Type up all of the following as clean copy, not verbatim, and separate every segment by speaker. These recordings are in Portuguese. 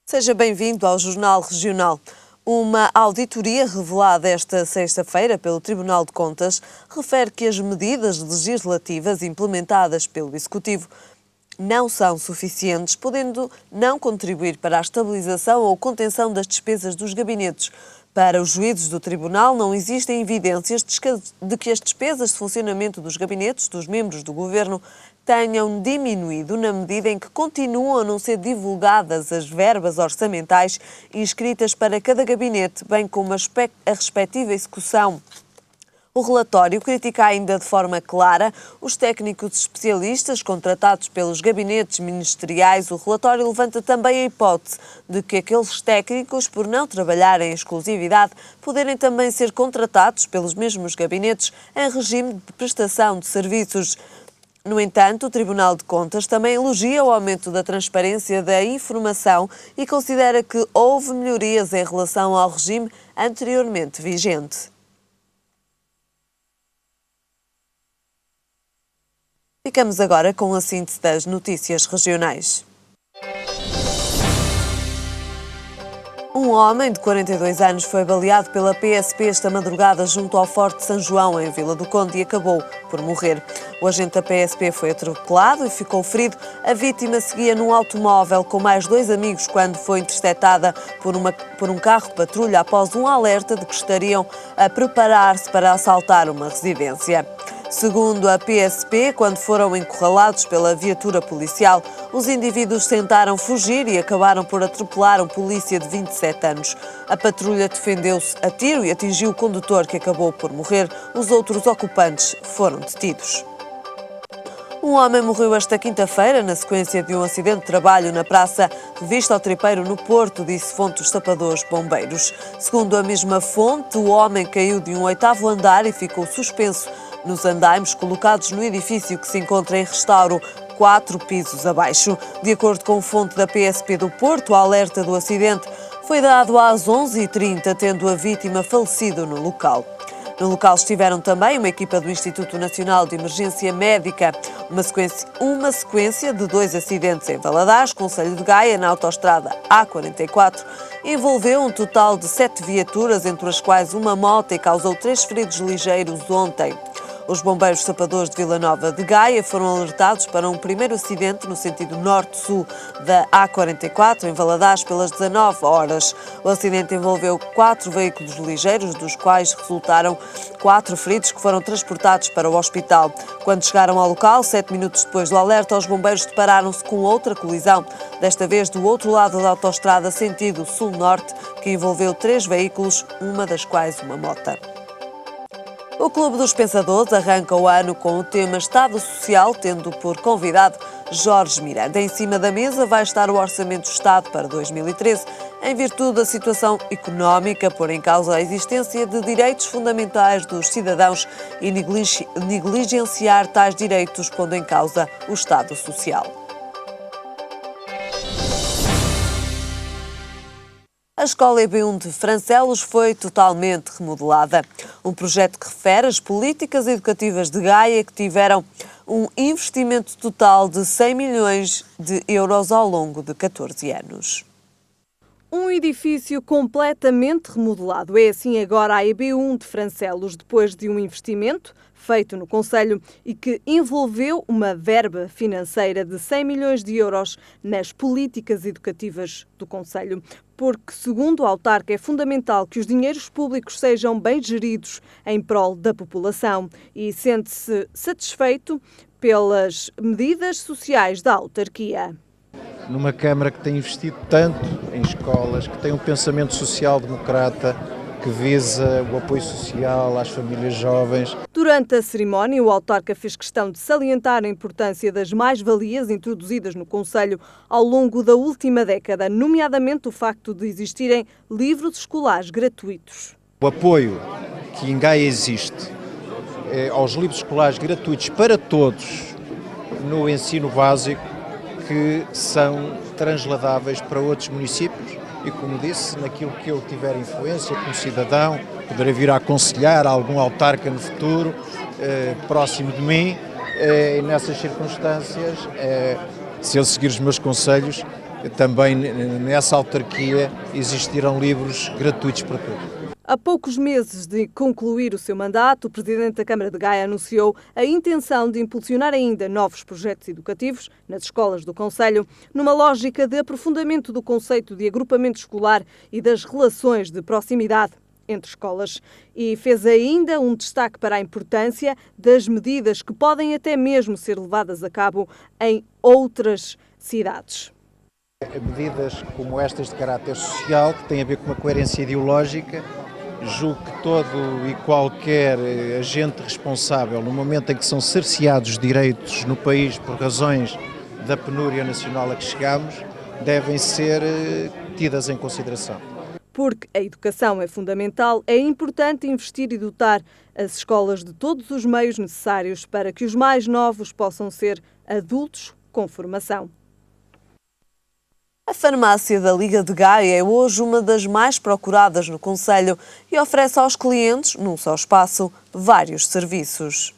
Speaker 1: Seja bem-vindo ao Jornal Regional. Uma auditoria revelada esta sexta-feira pelo Tribunal de Contas refere que as medidas legislativas implementadas pelo Executivo não são suficientes, podendo não contribuir para a estabilização ou contenção das despesas dos gabinetes. Para os juízes do Tribunal, não existem evidências de que as despesas de funcionamento dos gabinetes dos membros do Governo tenham diminuído na medida em que continuam a não ser divulgadas as verbas orçamentais inscritas para cada gabinete, bem como a respectiva execução. O relatório critica ainda de forma clara os técnicos especialistas contratados pelos gabinetes ministeriais. O relatório levanta também a hipótese de que aqueles técnicos, por não trabalharem em exclusividade, poderem também ser contratados pelos mesmos gabinetes em regime de prestação de serviços. No entanto, o Tribunal de Contas também elogia o aumento da transparência da informação e considera que houve melhorias em relação ao regime anteriormente vigente. Ficamos agora com a síntese das notícias regionais. Um homem de 42 anos foi baleado pela PSP esta madrugada junto ao Forte São João, em Vila do Conde, e acabou por morrer. O agente da PSP foi atropelado e ficou ferido. A vítima seguia num automóvel com mais dois amigos quando foi interceptada por um carro de patrulha após um alerta de que estariam a preparar-se para assaltar uma residência. Segundo a PSP, quando foram encurralados pela viatura policial, os indivíduos tentaram fugir e acabaram por atropelar um polícia de 27 anos. A patrulha defendeu-se a tiro e atingiu o condutor, que acabou por morrer. Os outros ocupantes foram detidos. Um homem morreu esta quinta-feira na sequência de um acidente de trabalho na Praça Revista ao Tripeiro, no Porto, disse fonte dos Tapadores Bombeiros. Segundo a mesma fonte, o homem caiu de um 8º andar e ficou suspenso nos andaimes colocados no edifício que se encontra em restauro 4 pisos abaixo. De acordo com fonte da PSP do Porto, o alerta do acidente foi dado às 11h30, tendo a vítima falecido no local. No local estiveram também uma equipa do Instituto Nacional de Emergência Médica. Uma sequência de 2 acidentes em Valadares, concelho de Gaia, na autoestrada A44, envolveu um total de 7 viaturas, entre as quais uma moto, e causou 3 feridos ligeiros ontem. Os bombeiros sapadores de Vila Nova de Gaia foram alertados para um primeiro acidente no sentido norte-sul da A44, em Valadares, pelas 19 horas. O acidente envolveu 4 veículos ligeiros, dos quais resultaram 4 feridos que foram transportados para o hospital. Quando chegaram ao local, 7 minutos depois do alerta, os bombeiros depararam-se com outra colisão, desta vez do outro lado da autoestrada, sentido sul-norte, que envolveu 3 veículos, uma das quais uma moto. O Clube dos Pensadores arranca o ano com o tema Estado Social, tendo por convidado Jorge Miranda. Em cima da mesa vai estar o Orçamento do Estado para 2013, em virtude da situação económica, pôr em causa a existência de direitos fundamentais dos cidadãos e negligenciar tais direitos, pondo em causa o Estado Social. A Escola EB1 de Francelos foi totalmente remodelada. Um projeto que refere as políticas educativas de Gaia, que tiveram um investimento total de 100 milhões de euros ao longo de 14 anos.
Speaker 2: Um edifício completamente remodelado. É assim agora a EB1 de Francelos, depois de um investimento feito no concelho e que envolveu uma verba financeira de 100 milhões de euros nas políticas educativas do concelho. Porque, segundo o autarca, é fundamental que os dinheiros públicos sejam bem geridos em prol da população, e sente-se satisfeito pelas medidas sociais da autarquia.
Speaker 3: Numa Câmara que tem investido tanto em escolas, que tem um pensamento social-democrata, que visa o apoio social às famílias jovens.
Speaker 2: Durante a cerimónia, o autarca fez questão de salientar a importância das mais-valias introduzidas no concelho ao longo da última década, nomeadamente o facto de existirem livros escolares gratuitos.
Speaker 3: O apoio que em Gaia existe aos livros escolares gratuitos para todos no ensino básico, que são transladáveis para outros municípios. E, como disse, naquilo que eu tiver influência como cidadão, poderei vir a aconselhar algum autarca no futuro, próximo de mim, e nessas circunstâncias, se ele seguir os meus conselhos, também nessa autarquia existirão livros gratuitos para todos.
Speaker 2: A poucos meses de concluir o seu mandato, o Presidente da Câmara de Gaia anunciou a intenção de impulsionar ainda novos projetos educativos nas escolas do concelho, numa lógica de aprofundamento do conceito de agrupamento escolar e das relações de proximidade entre escolas. E fez ainda um destaque para a importância das medidas que podem até mesmo ser levadas a cabo em outras cidades.
Speaker 3: Medidas como estas de caráter social, que têm a ver com uma coerência ideológica, julgo que todo e qualquer agente responsável, no momento em que são cerceados direitos no país por razões da penúria nacional a que chegamos, devem ser tidas em consideração.
Speaker 2: Porque a educação é fundamental, é importante investir e dotar as escolas de todos os meios necessários para que os mais novos possam ser adultos com formação.
Speaker 1: A farmácia da Liga de Gaia é hoje uma das mais procuradas no concelho e oferece aos clientes, num só espaço, vários serviços.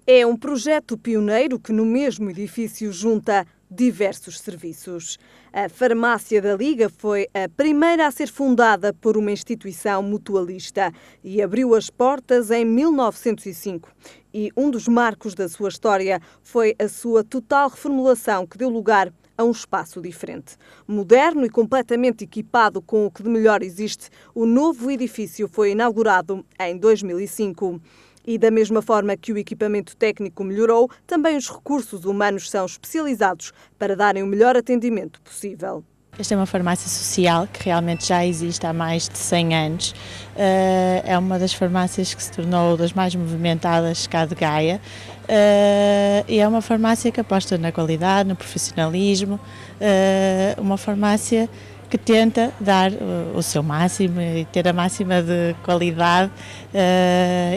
Speaker 2: É um projeto pioneiro que no mesmo edifício junta diversos serviços. A farmácia da Liga foi a primeira a ser fundada por uma instituição mutualista e abriu as portas em 1905. E um dos marcos da sua história foi a sua total reformulação, que deu lugar a um espaço diferente. Moderno e completamente equipado com o que de melhor existe, o novo edifício foi inaugurado em 2005. E da mesma forma que o equipamento técnico melhorou, também os recursos humanos são especializados para darem o melhor atendimento possível.
Speaker 4: Esta é uma farmácia social que realmente já existe há mais de 100 anos. É uma das farmácias que se tornou das mais movimentadas cá de Gaia. E é uma farmácia que aposta na qualidade, no profissionalismo, uma farmácia que tenta dar o seu máximo e ter a máxima de qualidade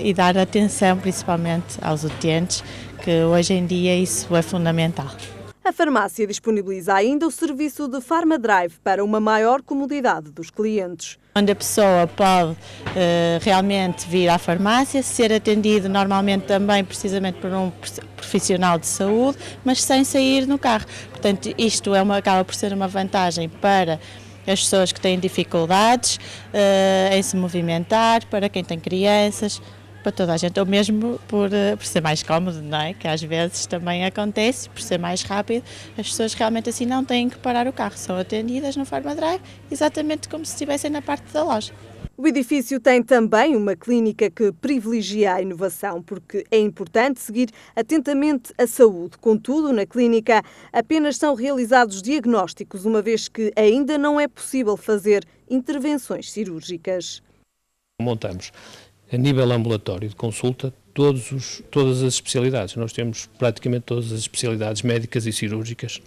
Speaker 4: e dar atenção principalmente aos utentes, que hoje em dia isso é fundamental.
Speaker 2: A farmácia disponibiliza ainda o serviço de PharmaDrive para uma maior comodidade dos clientes.
Speaker 4: Onde a pessoa pode realmente vir à farmácia, ser atendido normalmente também precisamente por um profissional de saúde, mas sem sair no carro. Portanto, isto acaba por ser uma vantagem para as pessoas que têm dificuldades em se movimentar, para quem tem crianças, para toda a gente, ou mesmo por ser mais cómodo, não é? Que às vezes também acontece, por ser mais rápido, as pessoas realmente assim não têm que parar o carro, são atendidas no PharmaDrive, exatamente como se estivessem na parte da loja.
Speaker 2: O edifício tem também uma clínica que privilegia a inovação, porque é importante seguir atentamente a saúde. Contudo, na clínica apenas são realizados diagnósticos, uma vez que ainda não é possível fazer intervenções cirúrgicas.
Speaker 5: Montamos a nível ambulatório de consulta todas as especialidades. Nós temos praticamente todas as especialidades médicas e cirúrgicas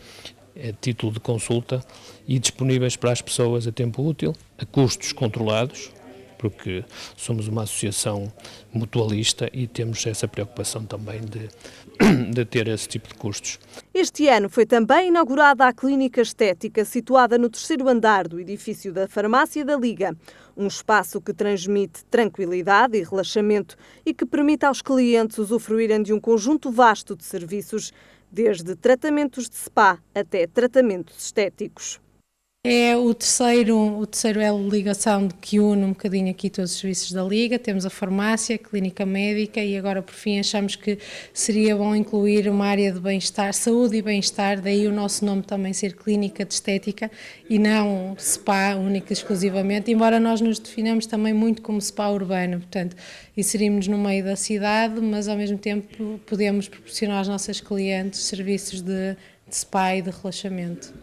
Speaker 5: a título de consulta e disponíveis para as pessoas a tempo útil, a custos controlados, porque somos uma associação mutualista e temos essa preocupação também de ter esse tipo de custos.
Speaker 2: Este ano foi também inaugurada a Clínica Estética, situada no 3º andar do edifício da Farmácia da Liga. Um espaço que transmite tranquilidade e relaxamento e que permite aos clientes usufruírem de um conjunto vasto de serviços, desde tratamentos de spa até tratamentos estéticos.
Speaker 6: É o terceiro elo de ligação que une um bocadinho aqui todos os serviços da Liga. Temos a farmácia, a clínica médica e agora por fim achamos que seria bom incluir uma área de bem-estar, saúde e bem-estar, daí o nosso nome também ser Clínica de Estética e não spa única e exclusivamente, embora nós nos definamos também muito como spa urbano, portanto inserimos-nos no meio da cidade, mas ao mesmo tempo podemos proporcionar aos nossos clientes serviços de spa e de relaxamento.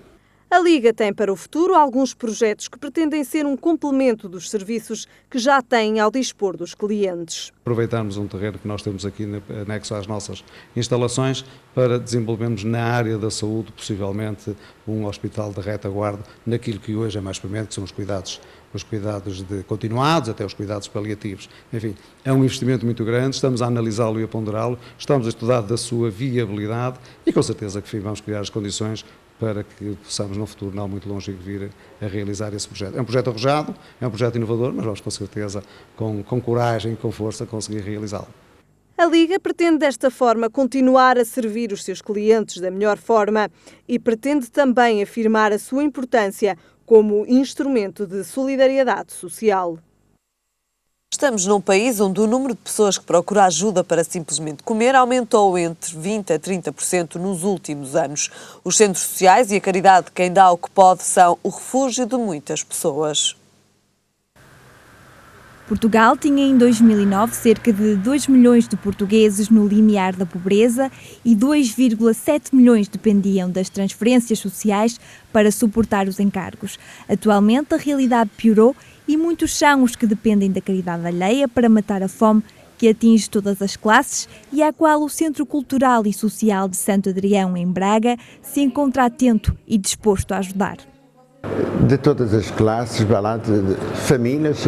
Speaker 2: A Liga tem para o futuro alguns projetos que pretendem ser um complemento dos serviços que já têm ao dispor dos clientes.
Speaker 7: Aproveitarmos um terreno que nós temos aqui anexo às nossas instalações para desenvolvermos na área da saúde, possivelmente, um hospital de retaguarda, naquilo que hoje é mais premente, que são os cuidados continuados, até os cuidados paliativos. Enfim, é um investimento muito grande, estamos a analisá-lo e a ponderá-lo, estamos a estudar da sua viabilidade e com certeza que vamos criar as condições para que possamos no futuro não muito longe vir a realizar esse projeto. É um projeto arrojado, é um projeto inovador, mas vamos com certeza, com coragem e com força, conseguir realizá-lo.
Speaker 2: A A Liga pretende desta forma continuar a servir os seus clientes da melhor forma e pretende também afirmar a sua importância como instrumento de solidariedade social.
Speaker 1: Estamos num país onde o número de pessoas que procura ajuda para simplesmente comer aumentou entre 20% a 30% nos últimos anos. Os centros sociais e a caridade, quem dá o que pode, são o refúgio de muitas pessoas.
Speaker 8: Portugal tinha em 2009 cerca de 2 milhões de portugueses no limiar da pobreza e 2,7 milhões dependiam das transferências sociais para suportar os encargos. Atualmente a realidade piorou e muitos são os que dependem da caridade alheia para matar a fome que atinge todas as classes e à qual o Centro Cultural e Social de Santo Adrião, em Braga, se encontra atento e disposto a ajudar.
Speaker 9: De todas as classes, de famílias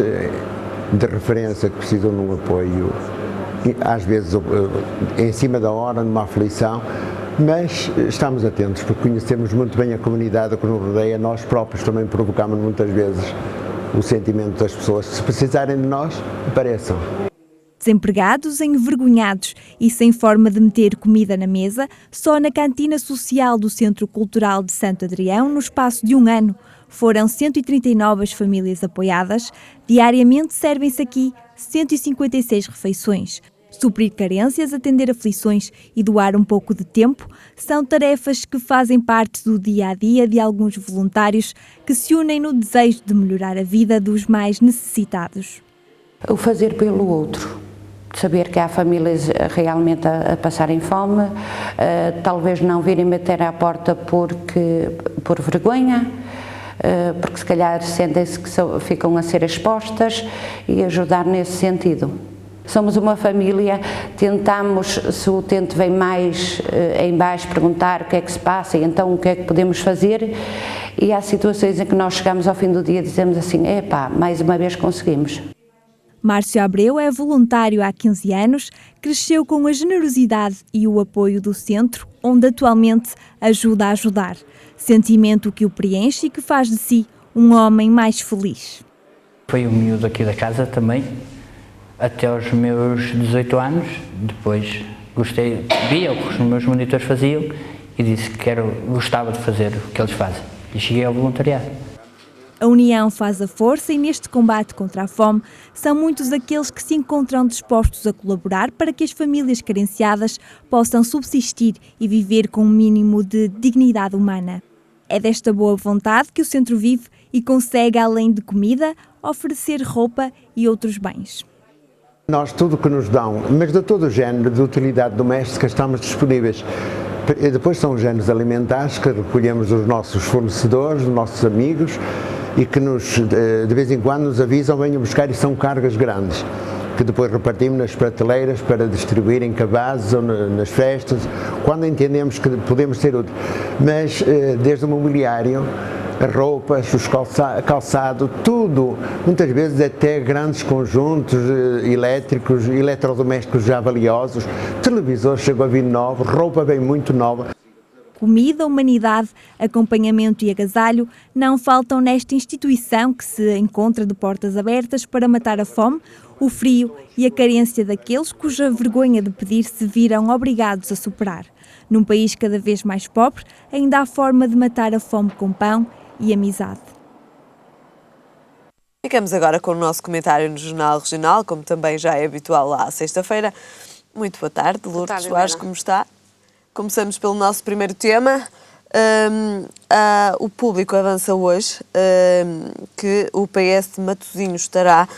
Speaker 9: de referência que precisam de um apoio, às vezes em cima da hora, numa aflição, mas estamos atentos porque conhecemos muito bem a comunidade que nos rodeia, nós próprios também provocamos muitas vezes o sentimento das pessoas. Se precisarem de nós, apareçam.
Speaker 8: Desempregados, envergonhados e sem forma de meter comida na mesa, só na cantina social do Centro Cultural de Santo Adrião, no espaço de um ano, foram 139 as famílias apoiadas. Diariamente servem-se aqui 156 refeições. Suprir carências, atender aflições e doar um pouco de tempo são tarefas que fazem parte do dia-a-dia de alguns voluntários que se unem no desejo de melhorar a vida dos mais necessitados.
Speaker 10: O fazer pelo outro, saber que há famílias realmente a passarem fome, talvez não virem bater à porta por vergonha, porque se calhar sentem-se que ficam a ser expostas, e ajudar nesse sentido. Somos uma família, tentamos, se o utente vem mais em baixo, perguntar o que é que se passa e então o que é que podemos fazer, e há situações em que nós chegamos ao fim do dia e dizemos assim, mais uma vez conseguimos.
Speaker 8: Márcio Abreu é voluntário há 15 anos, cresceu com a generosidade e o apoio do centro, onde atualmente ajuda a ajudar. Sentimento que o preenche e que faz de si um homem mais feliz.
Speaker 11: Foi um miúdo aqui da casa também, até aos meus 18 anos. Depois via o que os meus monitores faziam e disse que gostava de fazer o que eles fazem. E cheguei ao voluntariado.
Speaker 8: A união faz a força e neste combate contra a fome são muitos aqueles que se encontram dispostos a colaborar para que as famílias carenciadas possam subsistir e viver com um mínimo de dignidade humana. É desta boa vontade que o centro vive e consegue, além de comida, oferecer roupa e outros bens.
Speaker 9: Nós, tudo o que nos dão, mas de todo o género de utilidade doméstica, estamos disponíveis. E depois são os géneros alimentares que recolhemos dos nossos fornecedores, dos nossos amigos, e que de vez em quando nos avisam, venham buscar, e são cargas grandes, que depois repartimos nas prateleiras para distribuir em cabazes ou nas festas, quando entendemos que podemos ser úteis. Mas desde o mobiliário, as roupas, os calçado, tudo, muitas vezes até grandes conjuntos elétricos, eletrodomésticos já valiosos, televisores chegam a vir novos, roupa vem muito nova.
Speaker 8: Comida, humanidade, acompanhamento e agasalho não faltam nesta instituição que se encontra de portas abertas para matar a fome, o frio e a carência daqueles cuja vergonha de pedir se viram obrigados a superar. Num país cada vez mais pobre, ainda há forma de matar a fome com pão e amizade.
Speaker 1: Ficamos agora com o nosso comentário no Jornal Regional, como também já é habitual lá à sexta-feira. Muito boa tarde, Lourdes Soares, como está? Começamos pelo nosso primeiro tema. O Público avança hoje que o PS de Matosinhos estará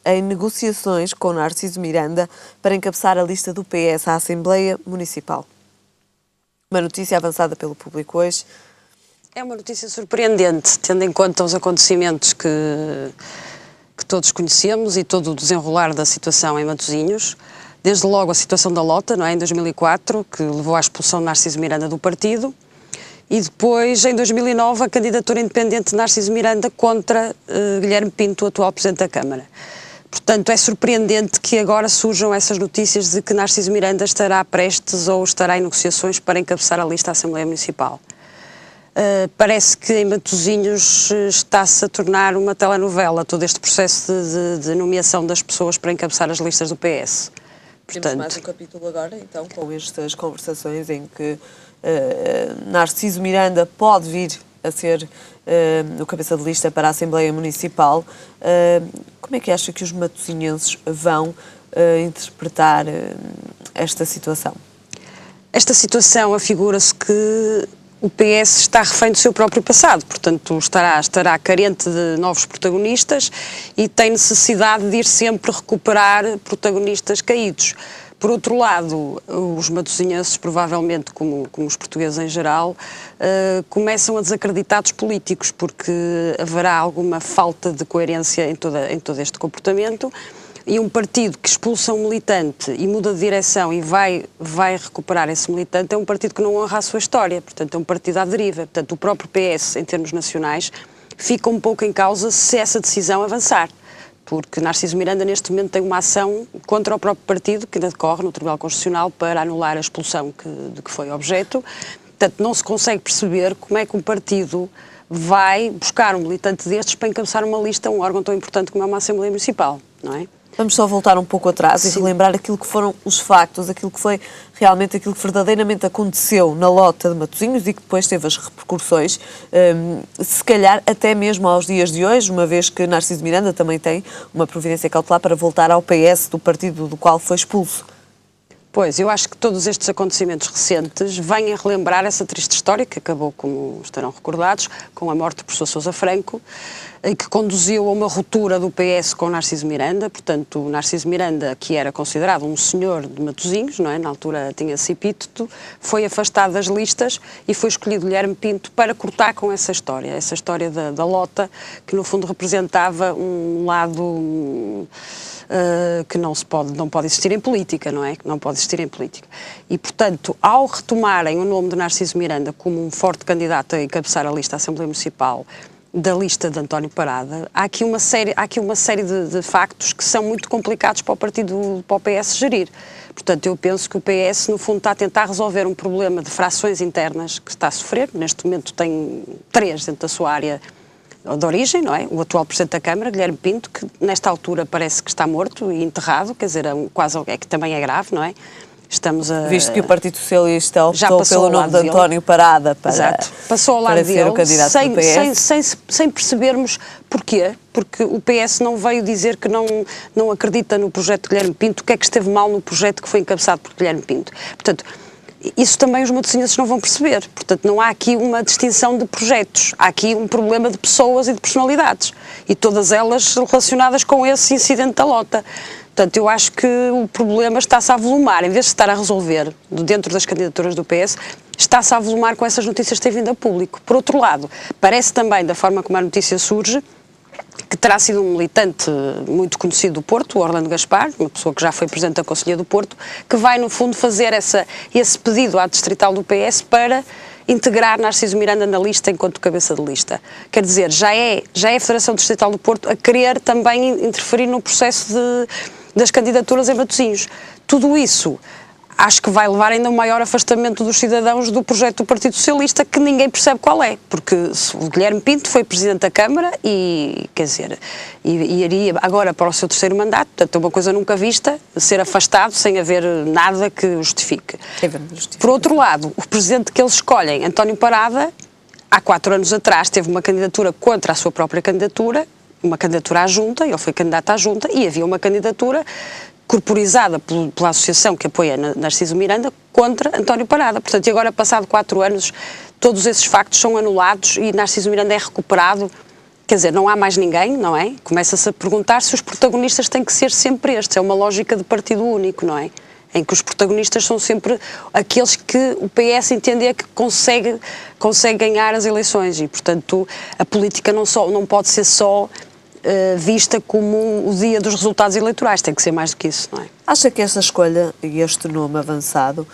Speaker 1: em negociações com Narciso Miranda para encabeçar a lista do PS à Assembleia Municipal. Uma notícia avançada pelo Público hoje.
Speaker 12: É uma notícia surpreendente, tendo em conta os acontecimentos que todos conhecemos e todo o desenrolar da situação em Matosinhos. Desde logo a situação da Lota, não é? Em 2004, que levou à expulsão de Narciso Miranda do partido, e depois, em 2009, a candidatura independente de Narciso Miranda contra Guilherme Pinto, atual Presidente da Câmara. Portanto, é surpreendente que agora surjam essas notícias de que Narciso Miranda estará prestes ou estará em negociações para encabeçar a lista à Assembleia Municipal. Parece que em Matosinhos está-se a tornar uma telenovela todo este processo de nomeação das pessoas para encabeçar as listas do PS.
Speaker 1: Temos mais um capítulo agora, então, com estas conversações em que Narciso Miranda pode vir a ser o cabeça de lista para a Assembleia Municipal. Como é que acha que os matosinhenses vão interpretar esta situação?
Speaker 12: Esta situação afigura-se que o PS está refém do seu próprio passado, portanto estará carente de novos protagonistas e tem necessidade de ir sempre recuperar protagonistas caídos. Por outro lado, os matosinhenses, provavelmente, como os portugueses em geral, começam a desacreditar dos políticos, porque haverá alguma falta de coerência em todo este comportamento. E um partido que expulsa um militante e muda de direção e vai recuperar esse militante é um partido que não honra a sua história, portanto é um partido à deriva. Portanto, o próprio PS, em termos nacionais, fica um pouco em causa se essa decisão avançar, porque Narciso Miranda neste momento tem uma ação contra o próprio partido que ainda decorre no Tribunal Constitucional para anular a expulsão de que foi objeto. Portanto, não se consegue perceber como é que um partido vai buscar um militante destes para encabeçar uma lista, um órgão tão importante como é uma Assembleia Municipal, não é?
Speaker 1: Vamos só voltar um pouco atrás e relembrar aquilo que foram os factos, aquilo que foi realmente aquilo que verdadeiramente aconteceu na Lota de Matosinhos e que depois teve as repercussões, se calhar até mesmo aos dias de hoje, uma vez que Narciso Miranda também tem uma providência cautelar para voltar ao PS do partido do qual foi expulso.
Speaker 12: Pois, eu acho que todos estes acontecimentos recentes vêm a relembrar essa triste história que acabou, como estarão recordados, com a morte do professor Sousa Franco, e que conduziu a uma ruptura do PS com Narciso Miranda. Portanto, Narciso Miranda, que era considerado um senhor de Matosinhos, não é? Na altura tinha-se epíteto, foi afastado das listas e foi escolhido Guilherme Pinto para cortar com essa história da Lota, que no fundo representava um lado que não pode existir em política, não é? Que não pode existir em política. E, portanto, ao retomarem o nome de Narciso Miranda como um forte candidato a encabeçar a lista à Assembleia Municipal da lista de António Parada, há aqui uma série de factos que são muito complicados para o PS gerir. Portanto, eu penso que o PS, no fundo, está a tentar resolver um problema de frações internas que está a sofrer. Neste momento tem 3 dentro da sua área de origem, não é? O atual Presidente da Câmara, Guilherme Pinto, que nesta altura parece que está morto e enterrado, quer dizer, que também é grave, não é?
Speaker 1: Visto que o Partido Socialista optou pelo nome de António Parada para ser o candidato do PS.
Speaker 12: Sem percebermos porquê, porque o PS não veio dizer que não acredita no projeto de Guilherme Pinto, o que é que esteve mal no projeto que foi encabeçado por Guilherme Pinto. Portanto, isso também os matosinhenses não vão perceber. Portanto, não há aqui uma distinção de projetos, há aqui um problema de pessoas e de personalidades, e todas elas relacionadas com esse incidente da Lota. Portanto, eu acho que o problema está-se a avolumar, em vez de estar a resolver dentro das candidaturas do PS, está-se a avolumar com essas notícias que têm vindo a público. Por outro lado, parece também, da forma como a notícia surge, que terá sido um militante muito conhecido do Porto, o Orlando Gaspar, uma pessoa que já foi Presidente da Conselhia do Porto, que vai, no fundo, fazer esse pedido à distrital do PS para integrar Narciso Miranda na lista enquanto cabeça de lista. Quer dizer, já é a Federação Distrital do Porto a querer também interferir no processo das candidaturas em Matosinhos. Tudo isso acho que vai levar ainda um maior afastamento dos cidadãos do projeto do Partido Socialista, que ninguém percebe qual é, porque o Guilherme Pinto foi Presidente da Câmara e, quer dizer, iria agora para o seu 3º mandato, portanto é uma coisa nunca vista, ser afastado sem haver nada que justifique. Por outro lado, o Presidente que eles escolhem, António Parada, há 4 anos atrás teve uma candidatura contra a sua própria candidatura, uma candidatura à Junta, ele foi candidato à Junta, e havia uma candidatura corporizada pela associação que apoia Narciso Miranda contra António Parada. Portanto, e agora, passado 4 anos, todos esses factos são anulados e Narciso Miranda é recuperado. Quer dizer, não há mais ninguém, não é? Começa-se a perguntar se os protagonistas têm que ser sempre estes. É uma lógica de partido único, não é? Em que os protagonistas são sempre aqueles que o PS entende que consegue ganhar as eleições e, portanto, a política não pode ser só vista como o dia dos resultados eleitorais, tem que ser mais do que isso, não é?
Speaker 1: Acha que esta escolha e este nome avançado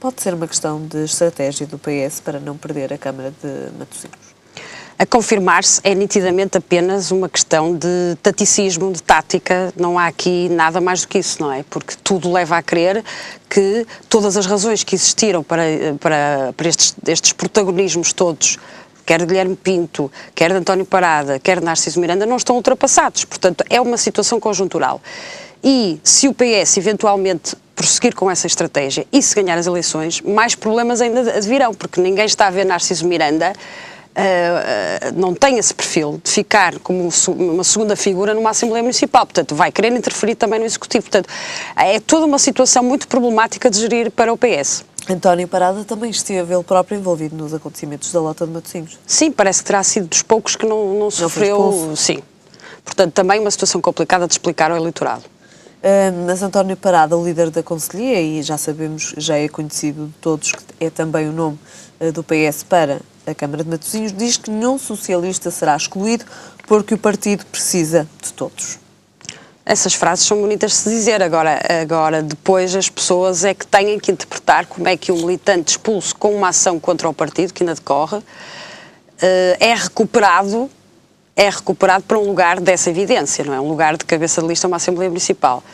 Speaker 1: pode ser uma questão de estratégia do PS para não perder a Câmara de Matosinhos?
Speaker 12: A confirmar-se é nitidamente apenas uma questão de taticismo, de tática, não há aqui nada mais do que isso, não é? Porque tudo leva a crer que todas as razões que existiram para estes protagonismos todos, quer de Guilherme Pinto, quer de António Parada, quer de Narciso Miranda, não estão ultrapassados. Portanto, é uma situação conjuntural. E se o PS eventualmente prosseguir com essa estratégia e se ganhar as eleições, mais problemas ainda virão, porque ninguém está a ver Narciso Miranda, não tem esse perfil de ficar como uma segunda figura numa Assembleia Municipal, portanto vai querer interferir também no Executivo, portanto é toda uma situação muito problemática de gerir para o PS.
Speaker 1: António Parada também esteve ele próprio envolvido nos acontecimentos da Lota de Matosinhos.
Speaker 12: Sim, parece que terá sido dos poucos que não sofreu, sim. Portanto, também uma situação complicada de explicar ao eleitorado.
Speaker 1: Mas António Parada, o líder da Conselhia, e já sabemos, já é conhecido de todos, que é também o nome do PS para a Câmara de Matosinhos, diz que nenhum socialista será excluído porque o partido precisa de todos.
Speaker 12: Essas frases são bonitas de se dizer, agora depois as pessoas é que têm que interpretar como é que um militante expulso com uma ação contra o partido, que ainda decorre, é recuperado para um lugar dessa evidência, não é? Um lugar de cabeça de lista a uma Assembleia Municipal.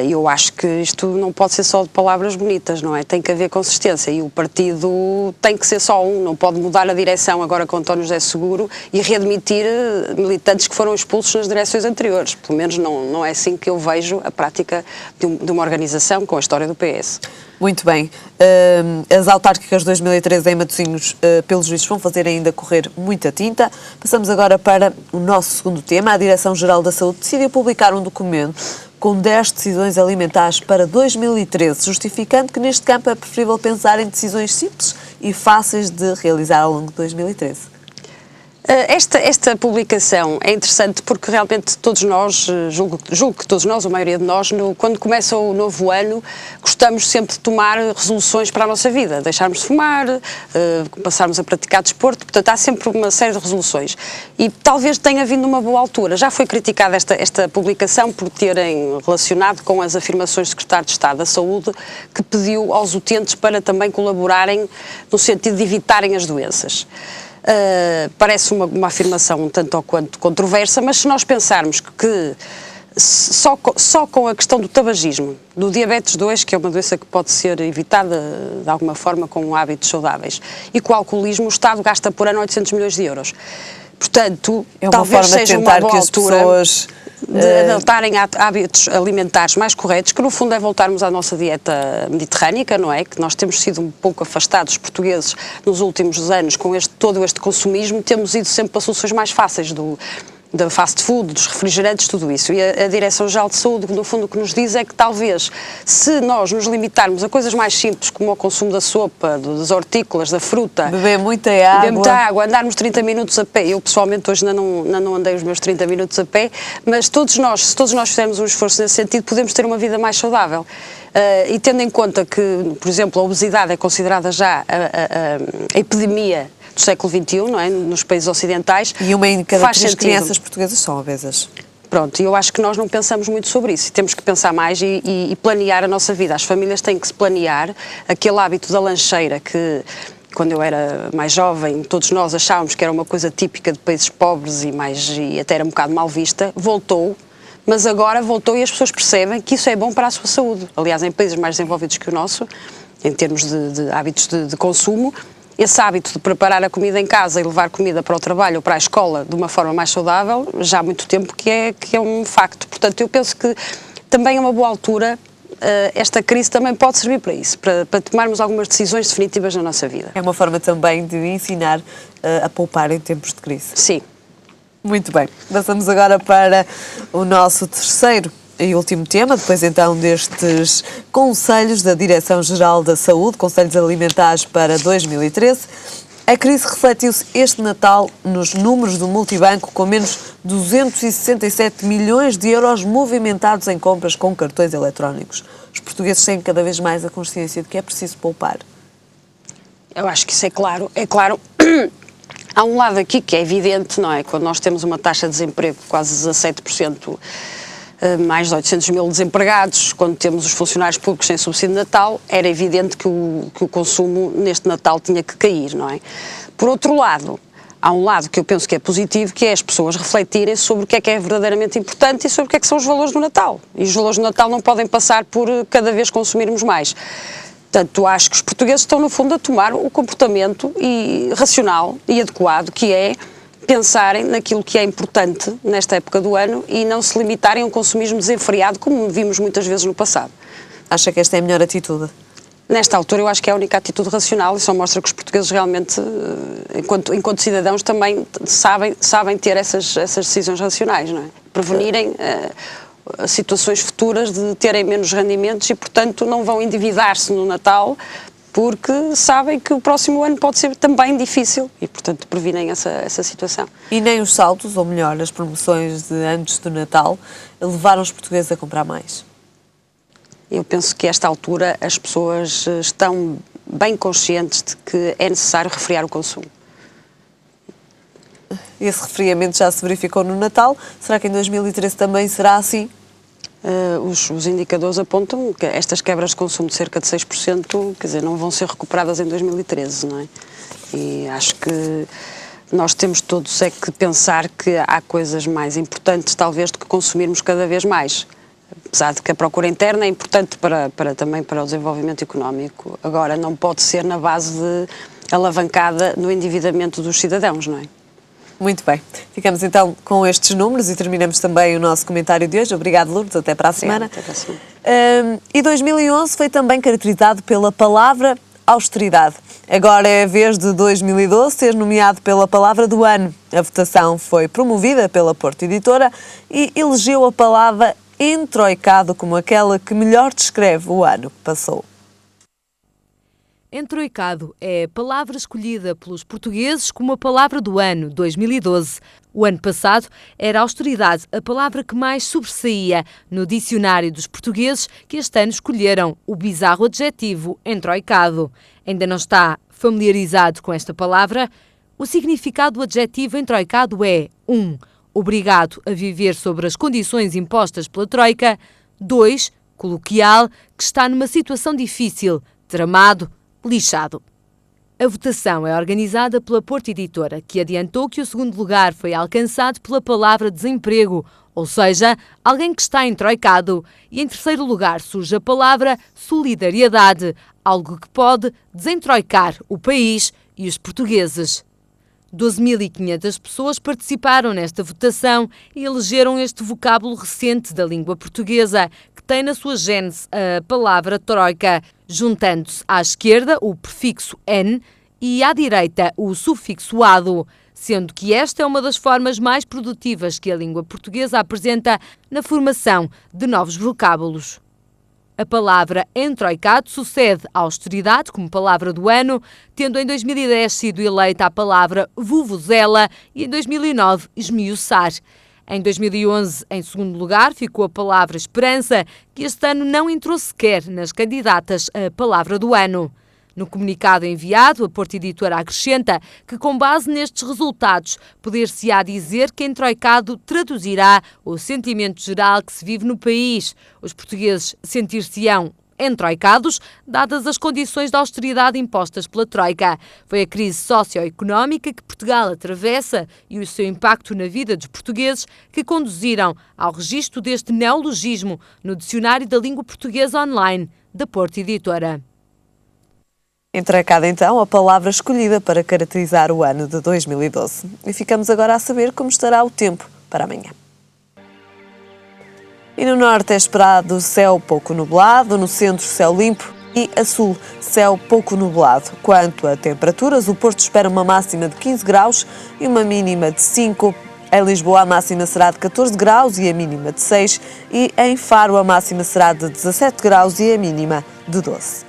Speaker 12: Eu acho que isto não pode ser só de palavras bonitas, não é? Tem que haver consistência e o partido tem que ser só um, não pode mudar a direção agora com António José Seguro e readmitir militantes que foram expulsos nas direções anteriores. Pelo menos não é assim que eu vejo a prática de uma organização com a história do PS.
Speaker 1: Muito bem. As autárquicas de 2013 em Matosinhos, pelos juízes, vão fazer ainda correr muita tinta. Passamos agora para o nosso segundo tema. A Direção-Geral da Saúde decidiu publicar um documento com 10 decisões alimentares para 2013, justificando que neste campo é preferível pensar em decisões simples e fáceis de realizar ao longo de 2013.
Speaker 12: Esta publicação é interessante porque realmente todos nós, julgo que todos nós, a maioria de nós, quando começa o novo ano, gostamos sempre de tomar resoluções para a nossa vida, deixarmos de fumar, passarmos a praticar desporto, portanto há sempre uma série de resoluções e talvez tenha vindo uma boa altura. Já foi criticada esta publicação por terem relacionado com as afirmações do Secretário de Estado da Saúde, que pediu aos utentes para também colaborarem no sentido de evitarem as doenças. Parece uma afirmação um tanto ou quanto controversa, mas se nós pensarmos que só com a questão do tabagismo, do diabetes 2, que é uma doença que pode ser evitada de alguma forma com hábitos saudáveis, e com o alcoolismo, o Estado gasta por ano 800 milhões de euros. Portanto, talvez seja uma boa altura de adotarem hábitos alimentares mais corretos, que no fundo é voltarmos à nossa dieta mediterrânica, não é? Que nós temos sido um pouco afastados, os portugueses, nos últimos anos, com todo este consumismo, temos ido sempre para soluções mais fáceis da fast food, dos refrigerantes, tudo isso. E a Direção-Geral de Saúde, no fundo, o que nos diz é que talvez, se nós nos limitarmos a coisas mais simples, como o consumo da sopa, das hortícolas, da fruta...
Speaker 1: Beber muita água,
Speaker 12: andarmos 30 minutos a pé. Eu, pessoalmente, hoje ainda não andei os meus 30 minutos a pé, mas se todos nós fizermos um esforço nesse sentido, podemos ter uma vida mais saudável. E tendo em conta que, por exemplo, a obesidade é considerada já a epidemia do século XXI, não é? Nos países ocidentais.
Speaker 1: E uma em cada 3 crianças portuguesas são obesas.
Speaker 12: Pronto, e eu acho que nós não pensamos muito sobre isso. Temos que pensar mais e planear a nossa vida. As famílias têm que se planear. Aquele hábito da lancheira que, quando eu era mais jovem, todos nós achávamos que era uma coisa típica de países pobres e até era um bocado mal vista, voltou. Mas agora voltou e as pessoas percebem que isso é bom para a sua saúde. Aliás, em países mais desenvolvidos que o nosso, em termos de hábitos de consumo, esse hábito de preparar a comida em casa e levar comida para o trabalho ou para a escola de uma forma mais saudável, já há muito tempo que é um facto. Portanto, eu penso que também é uma boa altura, esta crise também pode servir para isso, para tomarmos algumas decisões definitivas na nossa vida.
Speaker 1: É uma forma também de ensinar a poupar em tempos de crise.
Speaker 12: Sim.
Speaker 1: Muito bem. Passamos agora para o nosso terceiro e último tema, depois então destes conselhos da Direção-Geral da Saúde, conselhos alimentares para 2013. A crise refletiu-se este Natal nos números do multibanco, com menos 267 milhões de euros movimentados em compras com cartões eletrónicos. Os portugueses têm cada vez mais a consciência de que é preciso poupar.
Speaker 12: Eu acho que isso é claro. É claro. Há um lado aqui que é evidente, não é? Quando nós temos uma taxa de desemprego de quase 17%, mais de 800 mil desempregados, quando temos os funcionários públicos sem subsídio de Natal, era evidente que o consumo neste Natal tinha que cair, não é? Por outro lado, há um lado que eu penso que é positivo, que é as pessoas refletirem sobre o que é verdadeiramente importante e sobre o que é que são os valores do Natal. E os valores do Natal não podem passar por cada vez consumirmos mais. Portanto, acho que os portugueses estão, no fundo, a tomar o comportamento racional e adequado, que é pensarem naquilo que é importante nesta época do ano e não se limitarem a um consumismo desenfreado, como vimos muitas vezes no passado.
Speaker 1: Acha que esta é a melhor atitude?
Speaker 12: Nesta altura eu acho que é a única atitude racional e só mostra que os portugueses realmente, enquanto cidadãos, também sabem ter essas decisões racionais, não é? Prevenirem situações futuras de terem menos rendimentos e, portanto, não vão endividar-se no Natal porque sabem que o próximo ano pode ser também difícil e, portanto, previnem essa situação.
Speaker 1: E nem os saldos, ou melhor, as promoções de antes do Natal, levaram os portugueses a comprar mais?
Speaker 12: Eu penso que a esta altura as pessoas estão bem conscientes de que é necessário refriar o consumo.
Speaker 1: Esse refriamento já se verificou no Natal. Será que em 2013 também será assim?
Speaker 12: Os indicadores apontam que estas quebras de consumo de cerca de 6%, quer dizer, não vão ser recuperadas em 2013, não é? E acho que nós temos todos é que pensar que há coisas mais importantes, talvez, do que consumirmos cada vez mais. Apesar de que a procura interna é importante também para o desenvolvimento económico. Agora, não pode ser na base de alavancada no endividamento dos cidadãos, não é?
Speaker 1: Muito bem. Ficamos então com estes números e terminamos também o nosso comentário de hoje. Obrigado, Lourdes. Até para a semana.
Speaker 12: Até para a semana.
Speaker 1: E 2011 foi também caracterizado pela palavra austeridade. Agora é a vez de 2012 ser nomeado pela palavra do ano. A votação foi promovida pela Porto Editora e elegeu a palavra entroicado como aquela que melhor descreve o ano que passou.
Speaker 2: Entroicado é a palavra escolhida pelos portugueses como a palavra do ano 2012. O ano passado era austeridade a palavra que mais sobressaía no dicionário dos portugueses, que este ano escolheram o bizarro adjetivo entroicado. Ainda não está familiarizado com esta palavra? O significado do adjetivo entroicado é 1. Obrigado a viver sobre as condições impostas pela Troika. 2. Coloquial, que está numa situação difícil, tramado, lixado. A votação é organizada pela Porto Editora, que adiantou que o segundo lugar foi alcançado pela palavra desemprego, ou seja, alguém que está entroicado. E em terceiro lugar surge a palavra solidariedade, algo que pode desentroicar o país e os portugueses. 12.500 pessoas participaram nesta votação e elegeram este vocábulo recente da língua portuguesa, que tem na sua gênese a palavra troika, juntando-se à esquerda o prefixo "n" e à direita o sufixo "ado", sendo que esta é uma das formas mais produtivas que a língua portuguesa apresenta na formação de novos vocábulos. A palavra entroicado sucede à austeridade como palavra do ano, tendo em 2010 sido eleita a palavra vuvuzela e em 2009 esmiuçar. Em 2011, em segundo lugar, ficou a palavra esperança, que este ano não entrou sequer nas candidatas à palavra do ano. No comunicado enviado, a Porto Editora acrescenta que, com base nestes resultados, poder-se-á dizer que entroicado traduzirá o sentimento geral que se vive no país. Os portugueses sentir-se-ão entroicados, dadas as condições de austeridade impostas pela Troika. Foi a crise socioeconómica que Portugal atravessa e o seu impacto na vida dos portugueses que conduziram ao registro deste neologismo no Dicionário da Língua Portuguesa Online da Porto Editora.
Speaker 1: Entroicado então a palavra escolhida para caracterizar o ano de 2012. E ficamos agora a saber como estará o tempo para amanhã. E no norte é esperado céu pouco nublado, no centro céu limpo e a sul céu pouco nublado. Quanto a temperaturas, o Porto espera uma máxima de 15 graus e uma mínima de 5. Em Lisboa a máxima será de 14 graus e a mínima de 6. E em Faro a máxima será de 17 graus e a mínima de 12.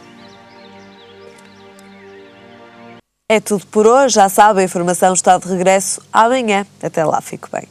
Speaker 1: É tudo por hoje. Já sabe, a informação está de regresso amanhã. Até lá, fique bem.